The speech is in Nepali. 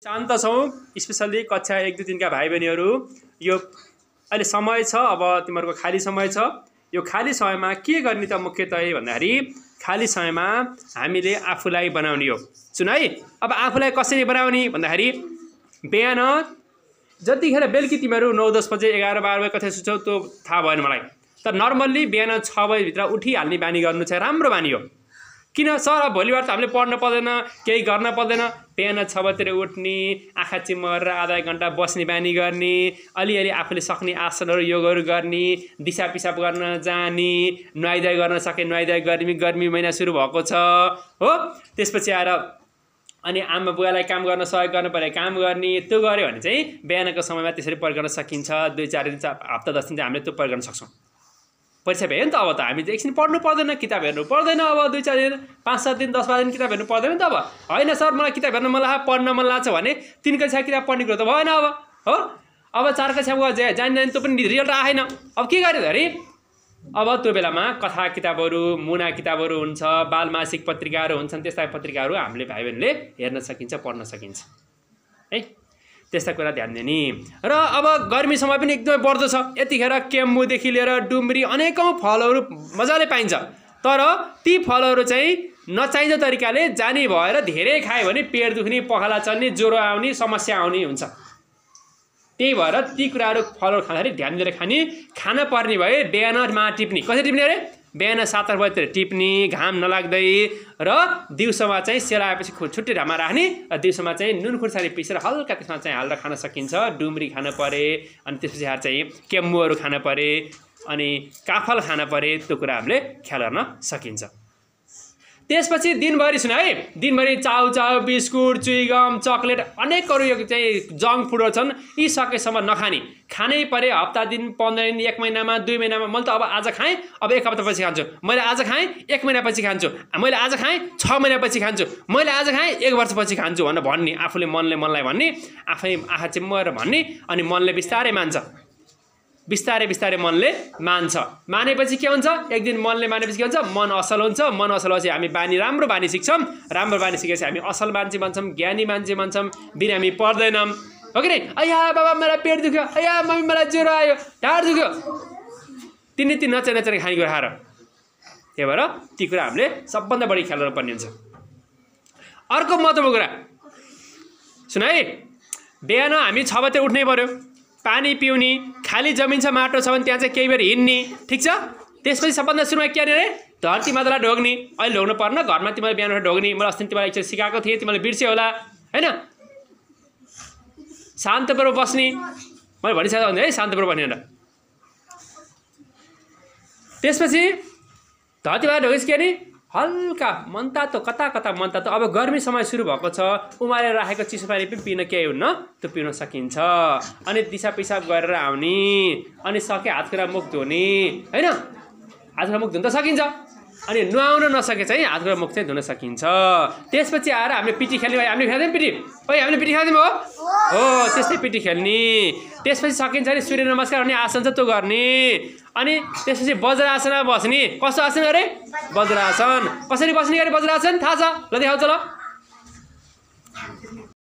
शान्त छौँ स्पेसल्ली कक्षा 1 2 3 का भाइ बहिनीहरू। यो अहिले समय छ, अब तिमीहरूको खाली समय छ। यो खाली समयमा के गर्ने त मुख्यतः भन्दाखेरि खाली समयमा हामीले आफूलाई बनाउने हो। सुन है, अब आफूलाई कसरी बनाउने भन्दाखेरि बिहान जतिखेर बेलुकी तिमीहरू 9 10 बजे 11 12 बजे कतै सुत्छौ त्यो थाहा भएन मलाई, तर नर्मल्ली बिहान 6 बजे भित्र उठिहाल्ने बानी गर्नु चाहिँ राम्रो बानी हो। किन सर, अब भोलिबाट त हामीले पढ्न पर्दैन, केही गर्न पर्दैन। बिहान 6 बजेतिर उठ्ने, आँखा चिम्मरेर आधा घन्टा बस्ने बानी गर्ने, अलिअलि आफूले सक्ने आसनहरू योगहरू गर्ने, दिशा पिसाब गर्न जाने, नुहाइधुवाइ गर्न सके नुहाइधुवाइ गर्ने। गर्मी महिना सुरु भएको छ हो। त्यसपछि आएर अनि आमा बुवालाई काम गर्न सहयोग गर्न पर्यो, काम गर्ने। त्यो गऱ्यो भने चाहिँ बिहानको समयमा त्यसरी प्रयोग गर्न सकिन्छ। 2-4 दिन हप्ता 10 दिन चाहिँ हामीले त्यो प्रयोग गर्न सक्छौँ। परीक्षा भयो नि त, अब त हामी चाहिँ एकछिन पढ्नु पर्दैन, किताब हेर्नु पर्दैन। अब 2-4 दिन 5-7 दिन 10-12 दिन किताब हेर्नु पर्दैन नि त। अब होइन सर मलाई किताब हेर्न मन लाग्छ, पढ्न मन लाग्छ भने 3 कक्षा किताब पढ्ने कुरो त भएन अब हो। अब 4 कक्षामा जानी त्यो पनि रिजल्ट आएन। अब के गर्यो अरे, अब त्यो बेलामा कथा किताबहरू, मुना किताबहरू हुन्छ, बालमासिक पत्रिकाहरू हुन्छन्। त्यस्ता पत्रिकाहरू हामीले भाइ बहिनीले हेर्न सकिन्छ, पढ्न सकिन्छ है। त्यस्ता कुरा ध्यान दिने। र अब गर्मी समय पनि एकदमै बढ्दो छ। यतिखेर केम्बुदेखि लिएर डुम्री अनेकौँ फलहरू मजाले पाइन्छ, तर ती फलहरू चाहिँ नचाहिँदो तरिकाले जानी भएर धेरै खायो भने पेट दुख्ने, पखाला चल्ने, ज्वरो आउने, समस्या आउने हुन्छ। त्यही भएर ती कुराहरू फलहरू खाँदाखेरि ध्यान दिएर खान पर्ने भए बिहानमा टिप्ने। कसरी टिप्ने अरे, बिहान 7-8 बजेतिर टिप्ने, घाम नलाग्दै। र दिउँसोमा चाहिँ सेलाएपछि छुट्टै ढामा राख्ने। र दिउँसोमा चाहिँ नुन खुर्सानी पिसेर हल्का त्यसमा चाहिँ हालेर खान सकिन्छ। डुम्री खान परे, अनि त्यसपछि चाहिँ केम्बुहरू खान परे, अनि काफल खान परे। त्यो कुरा हामीले ख्याल गर्न सकिन्छ। त्यसपछि दिनभरि सुन है, दिनभरि चाउचाउ, बिस्कुट, चुइगम, चक्लेट अनेकहरू यो चाहिँ जङ्क फुडहरू छन्। यी सकेसम्म नखाने। खानै परे हप्ता दिन, 15 दिन, 1 महिनामा, 2 महिनामा। मैले त अब आज खाएँ, अब 1 हप्तापछि खान्छु। मैले आज खाएँ 1 महिनापछि खान्छु। मैले आज खाएँ 6 महिनापछि खान्छु। मैले आज खाएँ 1 वर्षपछि खान्छु भनेर भन्ने। आफूले मनलाई भन्ने, आफै आँखा चिम्मरेर भन्ने, अनि मनले बिस्तारै मान्छ। बिस्तारै मनले मान्छ। मानेपछि के हुन्छ, एक दिन मनले मानेपछि के हुन्छ, मन असल हुन्छ। मन असल भएपछि हामी राम्रो बानी सिक्छौँ। राम्रो बानी सिकेपछि हामी असल मान्छे बन्छौँ, ज्ञानी मान्छे बन्छौँ। बिरामी पर्दैनौँ हो कि नै। अया बाबा मलाई पेट दुख्यो, अया मम्मी मलाई ज्वरो आयो, ढाड दुख्यो, तिनी नचाइ खानेकुरा खाएर। त्यही भएर ती कुरा हामीले सबभन्दा बढी ख्याल गर्नुपर्ने हुन्छ। अर्को महत्त्वपूर्ण कुरा सुन है, बिहान हामी 6 बजे उठ्नै पर्यो, पानी पिउने, खाली जमिन छ, माटो छ भने त्यहाँ चाहिँ केही बेर हिँड्ने, ठिक छ। त्यसपछि सबभन्दा सुरुमा के अरे, धरती मातालाई ढोग्ने। अहिले ढोग्नु पर्न, घरमा तिमीले बिहान ढोग्ने। मैले अस्ति तिमीलाई एकचोटि सिकाएको थिएँ, तिमीले बिर्स्यो होला होइन। शान्तपूर्व बस्ने मैले भनिसकेको हुँदै है, शान्तपूर्व बस्ने भनेर। त्यसपछि धरती माता ढोगेपछि के अरे, हल्का मनतातो, कता मनतातो। अब गर्मी समय सुरु भएको छ, उमालेर राखेको चिसो पानी पनि पिन केही हुन्न, त्यो पिउन सकिन्छ। अनि दिशा पिसाब गरेर आउने, अनि सके हातखुट्टा मुख धुने होइन। हातखुट्टा मुख धुन त सकिन्छ, अनि नुहाउन नसके चाहिँ हातखुट्टा मुख चाहिँ धुन सकिन्छ। त्यसपछि आएर हामीले पिटी खेल्ने भयो। हामीले खेल्दैनौँ पिटी, ओइ हामीले पिटी खेल्दैनौँ हो, त्यस्तै पिटी खेल्ने। त्यसपछि सकिन्छ भने सूर्य नमस्कार गर्ने आसन छ त्यो गर्ने। अनि त्यसपछि वज्रासनमा बस्ने। कस्तो आसन अरे, वज्रासन। कसरी बस्ने गरे वज्रासन थाहा छ, ल देखाउँछ ल।